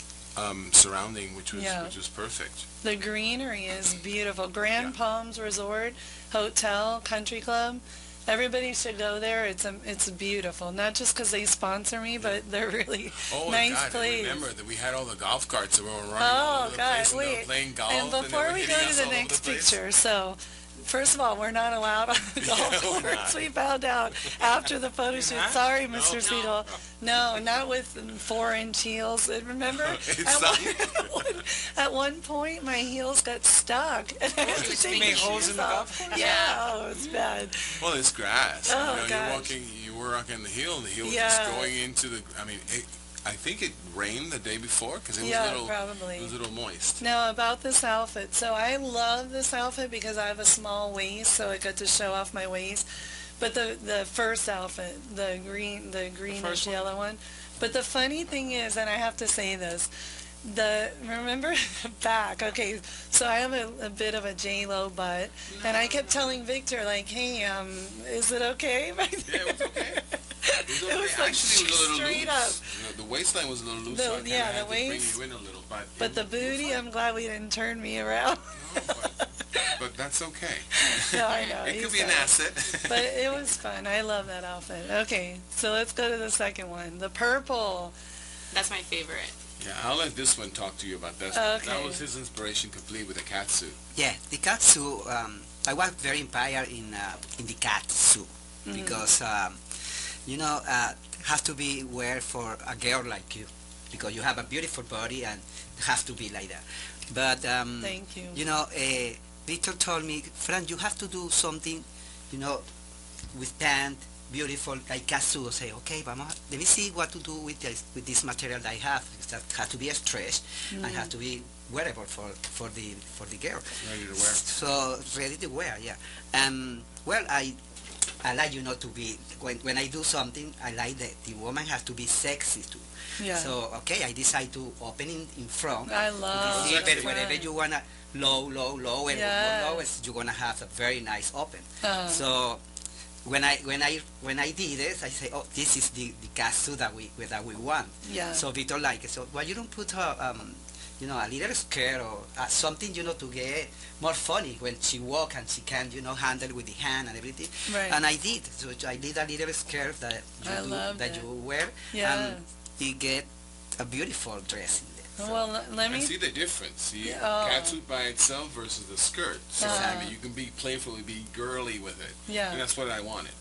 surrounding, which was perfect. The greenery is beautiful. Grand Palms Resort, Hotel, Country Club. Everybody should go there. It's beautiful. Not just because they sponsor me, but they're really nice place. Remember that we had all the golf carts that were running all over the place and they were playing golf. And before we go to the next picture, so first of all, we're not allowed on the golf course. We found out after the photo shoot. Sorry, Mr. Siegel. No, not with 4-inch heels. And remember, at one point, my heels got stuck, and I had to take my shoes off. Yeah, oh, it's bad. Well, it's grass. Oh, you know, you're were rocking the heel, and the heel was just going into the. I mean, I think it rained the day before because it was a little. Probably. It was a little moist. Now about this outfit. So I love this outfit because I have a small waist, so I got to show off my waist. But the first outfit, the greenish yellow one. But the funny thing is, and I have to say this, remember the back, okay, so I have a bit of a J-Lo butt, and I kept telling Victor, like, hey, is it okay? Yeah, it was okay. It was like actually, it was a little straight loose. up. The waistline was a little loose, so I had to bring you in a little. But the booty, I'm glad we didn't turn me around. No, but that's okay. No, I know. It could be an asset. But it was fun. I love that outfit. Okay, so let's go to the second one. The purple. That's my favorite. Yeah, I'll let this one talk to you about this. Okay. That was his inspiration, complete with a cat suit. Yeah, the cat suit. I was very inspired in the cat suit because has to be wear for a girl like you because you have a beautiful body and have to be like that. But thank you. Victor told me, Fran, you have to do something, with pant, beautiful, like cat suit. I say, okay, let me see what to do with this material that I have. That has to be stretched and has to be wearable for the girl. Ready to wear. So ready to wear, yeah. Well, I like to be when I do something. I like that the woman has to be sexy too. Yeah. So okay, I decide to open in front. I love it. Whenever you wanna low, and lowest, you're gonna have a very nice open. So when I did this, I say, oh, this is the cat suit that we want. Yeah. So Victor like it. So why you don't put a little skirt or something, to get more funny when she walk and she can, handle with the hand and everything. Right. And I did. So I did a little skirt that you wear. Yeah. And you get a beautiful dress in there. So. Well, let me see the difference. See, catsuit by itself versus the skirt. So I mean, you can be playfully, be girly with it. Yeah. And that's what I wanted.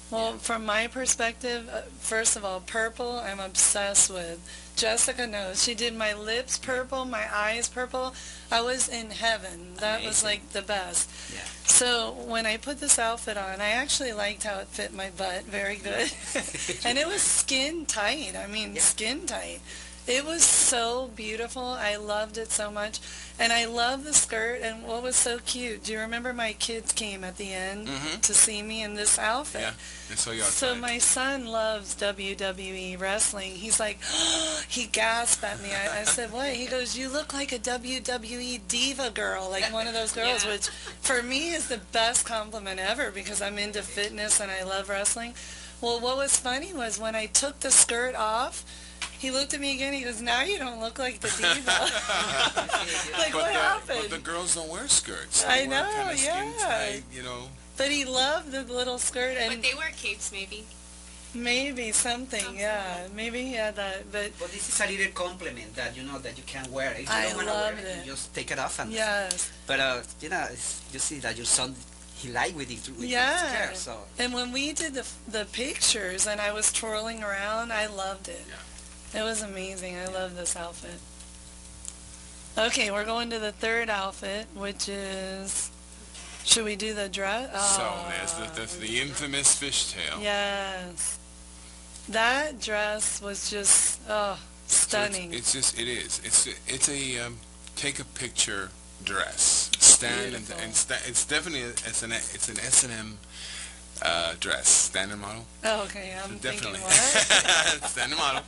Well, from my perspective, first of all, purple, I'm obsessed with. Jessica knows. She did my lips purple, my eyes purple. I was in heaven. That Amazing. was like the best. Yeah. So when I put this outfit on, I actually liked how it fit my butt. Very good. And it was skin tight. I mean, skin tight. It was so beautiful. I loved it so much. And I love the skirt. And what was so cute, do you remember my kids came at the end to see me in this outfit? Yeah, and so you So my son loves WWE wrestling. He's like, he gasped at me. I said, what? He goes, you look like a WWE diva girl, like one of those girls, which for me is the best compliment ever because I'm into fitness and I love wrestling. Well, what was funny was when I took the skirt off, he looked at me again. He goes, now you don't look like the diva. Like, what happened? But the girls don't wear skirts. I know, kind of skin tight, But he loved the little skirt. And but they wear capes, maybe. Maybe something, yeah. Maybe he had that. But this is a little compliment that that you can wear. If you I don't want to wear loved it, it. you just take it off and. Yes. But you see that your son. He liked with the skirt, so. And when we did the pictures and I was twirling around, I loved it. Yeah. It was amazing. I love this outfit. Okay, we're going to the third outfit, which is, should we do the dress? So there's the infamous fishtail. Yes. That dress was just, stunning. So it's a take a picture dress. Stand and it's definitely it's an S&M dress, standard model. Oh, okay. I'm definitely thinking what? standard model.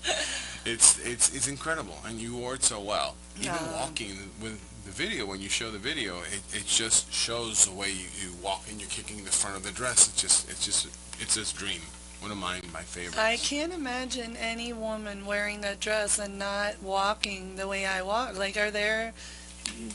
It's incredible, and you wore it so well. Even walking with the video, when you show the video, it just shows the way you walk and you're kicking the front of the dress. It's just dream. One of my favorites. I can't imagine any woman wearing that dress and not walking the way I walk. Like,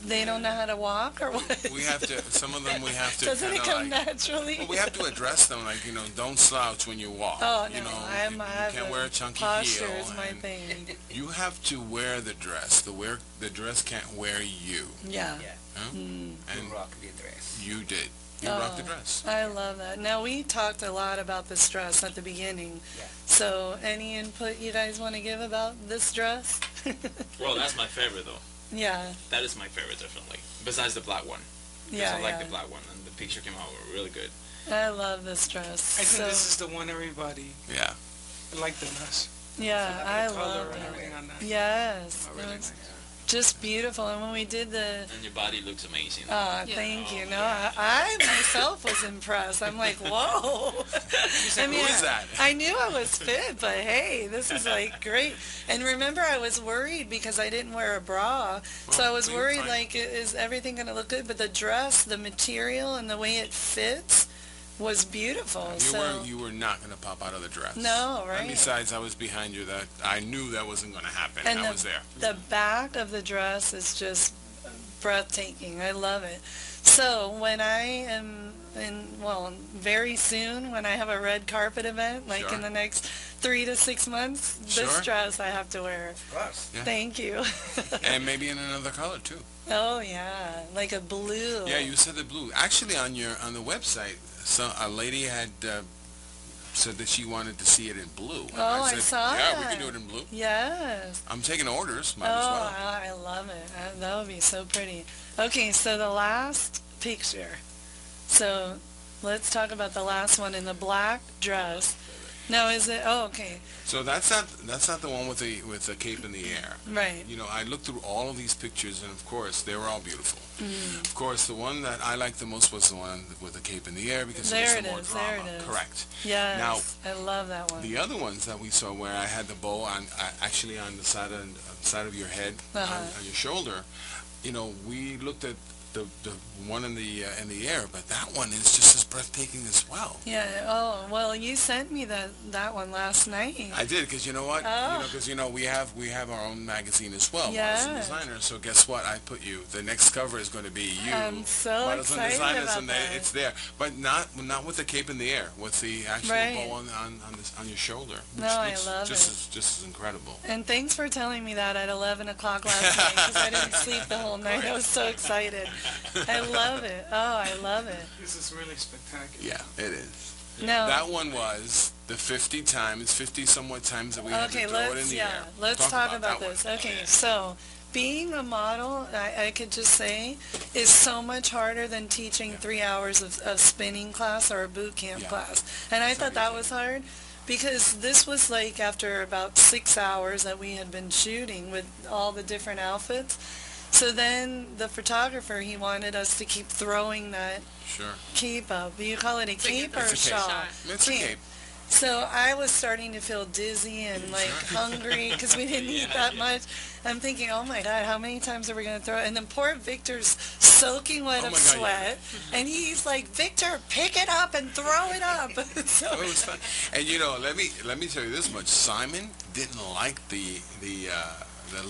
they don't know how to walk or what? We have to, some of them we have to Doesn't it come naturally? Well, we have to address them, like, don't slouch when you walk. Oh, no, you can't wear a chunky posture heel. Is my thing. You have to wear the dress. The dress can't wear you. Yeah. Huh? You rock the dress. You did. You rocked the dress. I love that. Now, we talked a lot about this dress at the beginning. Yeah. So, any input you guys want to give about this dress? Well, that's my favorite, though. Yeah. That is my favorite, definitely. Besides the black one. Because I like the black one, and the picture came out really good. I love this dress. I think this is the one everybody liked the dress. Yeah, I color love and it. everything on that. Yes. Oh, really nice. Just beautiful. And when we did the... And your body looks amazing. Thank you. No, I myself was impressed. I'm like, whoa. I mean, who is that? I knew I was fit, but hey, this is like great. And remember, I was worried because I didn't wear a bra. So I was worried, like, is everything going to look good? But the dress, the material, and the way it fits was beautiful. You were not going to pop out of the dress. No, right? And besides, I was behind you. That I knew that wasn't going to happen. And I was there. The back of the dress is just breathtaking. I love it. So when I am very soon, when I have a red carpet event, like in the next 3 to 6 months, this dress I have to wear. Yeah. Thank you. And maybe in another color too. Oh yeah, like a blue. Yeah, you said the blue. Actually, on the website, a lady had said that she wanted to see it in blue. And I saw yeah, that. we can do it in blue. Yes. I'm taking orders. Might as well. I love it. That would be so pretty. Okay, so the last picture. So let's talk about the last one in the black dress. No, is it? Oh, okay. So that's not the one with the cape in the air. Right. You know, I looked through all of these pictures, and of course, they were all beautiful. Of course, the one that I liked the most was the one with the cape in the air because there was some more drama. There it is. Correct. Yes. Now, I love that one. The other ones that we saw where I had the bow on, actually on the side of your head, on your shoulder, you know, we looked at the one in the air, but that one is just as breathtaking as well. Yeah. Oh, well, you sent me that one last night. I did, because you know what? Because we have our own magazine as well, Models and Designers. So guess what? I put you. The next cover is going to be you. I'm so Models excited and Designers, about and that. it's there, but not with the cape in the air, with the actual bow on your shoulder. Which I love just as incredible. And thanks for telling me that at 11 o'clock last night, because I didn't sleep the whole night. I was so excited. I love it. Oh, I love it. This is really spectacular. Yeah, it is. No. That one was the 50 somewhat times that we had to throw it in the air. Let's talk about this. Okay, so being a model, I could just say, is so much harder than teaching 3 hours of spinning class or a boot camp class. And I thought that was hard because this was like after about 6 hours that we had been shooting with all the different outfits. So then the photographer, he wanted us to keep throwing that cape up. You call it a cape or a shawl? It's a cape. So I was starting to feel dizzy and like hungry because we didn't eat that much. I'm thinking, oh my God, how many times are we going to throw it? And then poor Victor's soaking wet of sweat. And he's like, Victor, pick it up and throw it up. So it was fun. And you know, let me tell you this much. Simon didn't like the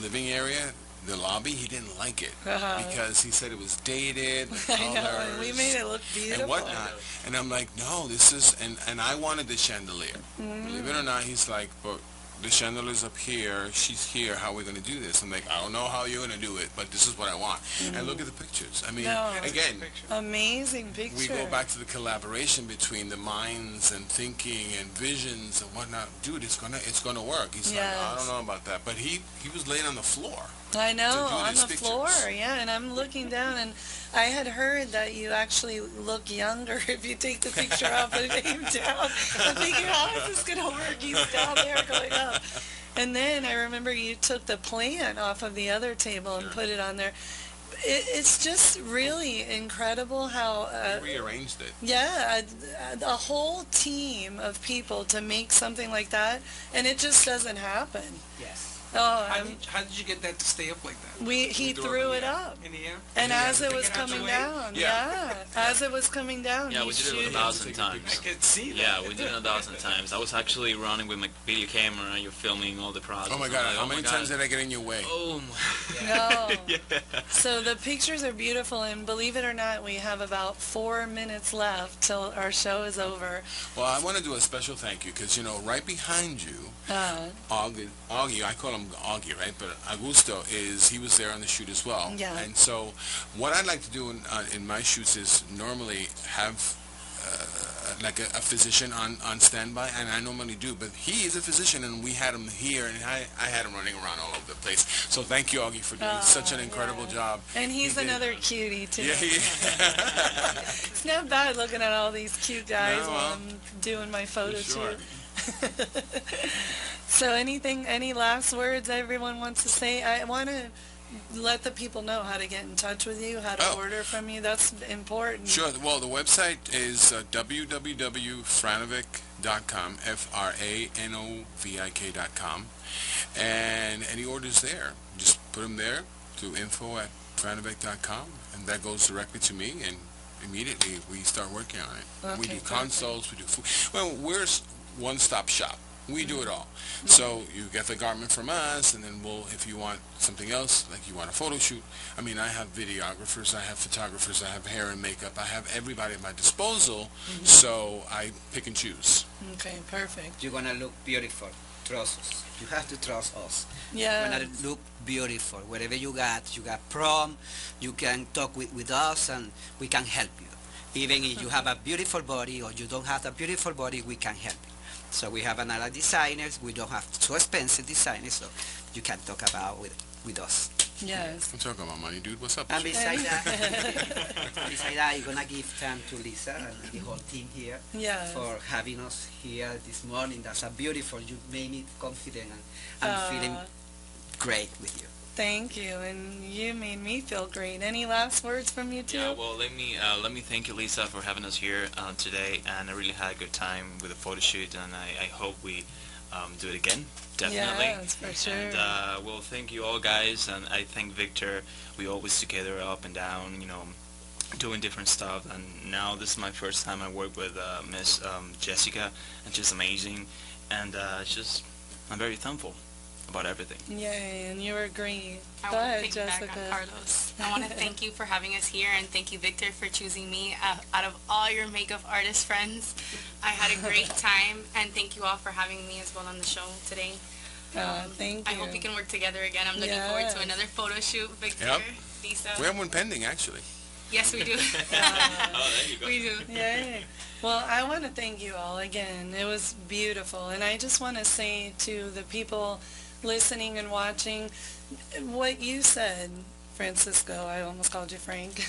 living area. The lobby, he didn't like it because he said it was dated, the colors, I know, and we made it look beautiful and whatnot. And I'm like, no, this is, and I wanted the chandelier. Believe it or not, he's like, but the chandelier's up here, she's here, how are we going to do this? I'm like, I don't know how you're going to do it, but this is what I want. And look at the pictures. I mean, again, amazing picture. We go back to the collaboration between the minds and thinking and visions and whatnot. Dude, it's gonna work. He's like, I don't know about that, but he was laying on the floor. I know, on the floor, and I'm looking down, and I had heard that you actually look younger if you take the picture off and aim down. I'm thinking, how is this going to work? He's down there going up. And then I remember you took the plant off of the other table and put it on there. It's just really incredible how... we rearranged it. Yeah, a whole team of people to make something like that, and it just doesn't happen. Yes. Oh, how did you get that to stay up like that? He threw it up. In the air? And as it was coming down, as it was coming down, we did it 1,000 times. I could see that. Yeah, we did it 1,000 times. I was actually running with my video camera, you're filming all the process. Oh my God, how many times did I get in your way? Oh my God. No. So the pictures are beautiful, and believe it or not, we have about 4 minutes left till our show is over. Well, I want to do a special thank you, because, you know, right behind you, Augie, I call him Augie, right? But Augusto he was there on the shoot as well. Yeah. And so what I'd like to do in my shoots is normally have like a physician on standby, and I normally do, but he is a physician, and we had him here, and I had him running around all over the place. So thank you, Augie, for doing such an incredible job. And he's another cutie, too. Yeah, he It's not bad looking at all these cute guys while I'm doing my photo shoot. So any last words everyone wants to say? I want to let the people know how to get in touch with you, how to order from you. That's important. Sure. Well, the website is www.franovik.com, FRANOVIK.com, and any orders there, just put them there to info@franovik.com, and that goes directly to me, and immediately we start working on it. Okay, we do consults, we do food. Well, we're one-stop shop. We do it all. So you get the garment from us, and then if you want something else, like you want a photo shoot, I mean, I have videographers, I have photographers, I have hair and makeup, I have everybody at my disposal, so I pick and choose. Okay, perfect. You're going to look beautiful. Trust us. You have to trust us. Yeah. You're going to look beautiful. Wherever you got prom, you can talk with us, and we can help you. Even if you have a beautiful body or you don't have a beautiful body, we can help you. So we have another designers. We don't have too expensive designers, so you can talk about with us. Yes. I'm talking about money, dude. What's up? And besides that, you're gonna give time to Lisa and the whole team here for having us here this morning. That's a beautiful. You made me confident, and I'm feeling great with you. Thank you, and you made me feel great. Any last words from you two? Yeah, well, let me thank you, Lisa, for having us here today, and I really had a good time with the photo shoot, and I hope we do it again, definitely. Yes, for sure. And well, thank you all, guys, and I thank Victor. We always together, up and down, doing different stuff, and now this is my first time I work with Miss Jessica, and she's amazing, and I'm very thankful about everything. Yay, and you were great. I want to piggyback on Carlos. I want to thank you for having us here, and thank you, Victor, for choosing me out of all your makeup artist friends. I had a great time, and thank you all for having me as well on the show today. Thank you. I hope we can work together again. I'm looking forward to another photo shoot, Victor, Lisa. We have one pending, actually. Yes, we do. Oh, there you go. We do. Yay. Well, I want to thank you all again. It was beautiful, and I just want to say to the people listening and watching, what you said, Francisco, I almost called you Frank,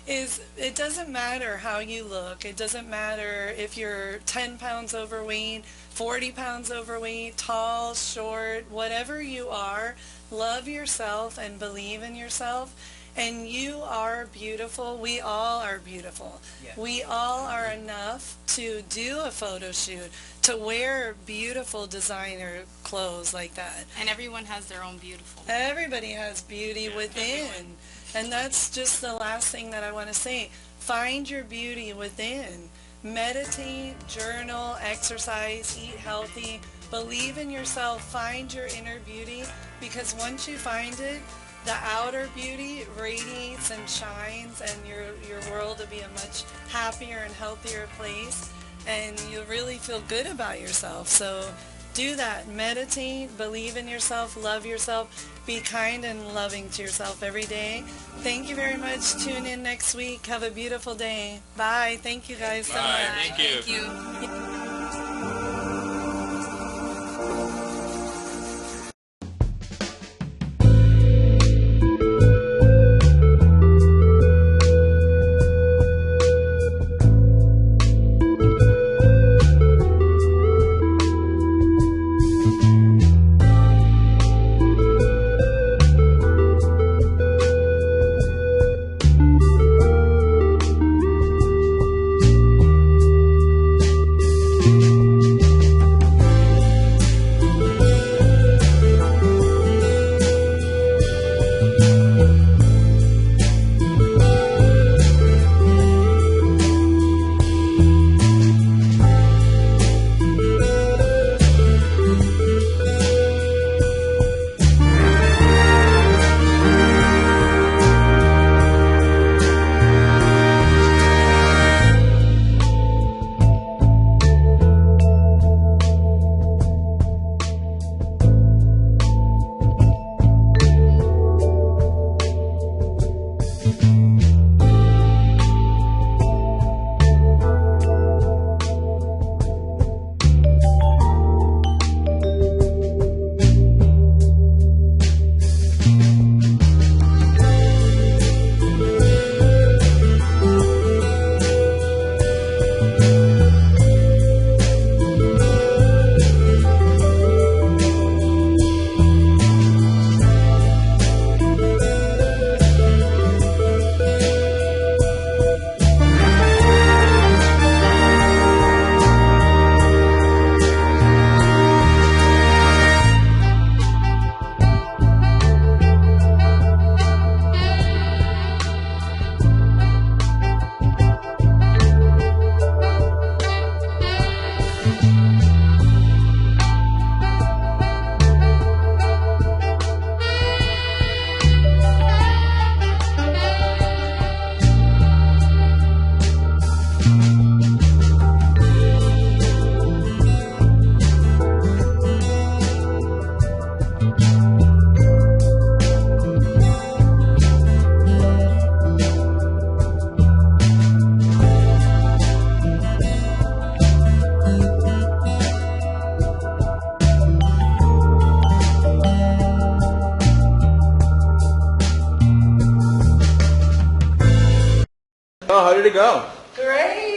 is it doesn't matter how you look. It doesn't matter if you're 10 pounds overweight, 40 pounds overweight, tall, short, whatever you are, love yourself and believe in yourself. And you are beautiful. We all are beautiful. Yeah. We all are enough to do a photo shoot, to wear beautiful designer clothes like that. And everyone has their own beautiful. Everybody has beauty within. Everyone. And that's just the last thing that I want to say. Find your beauty within. Meditate, journal, exercise, eat healthy. Believe in yourself. Find your inner beauty, because once you find it, the outer beauty radiates and shines, and your world will be a much happier and healthier place, and you'll really feel good about yourself. So do that. Meditate, believe in yourself, love yourself, be kind and loving to yourself every day. Thank you very much. Tune in next week. Have a beautiful day. Bye. Thank you guys so much. Thank you. Thank you. how did it go? Great.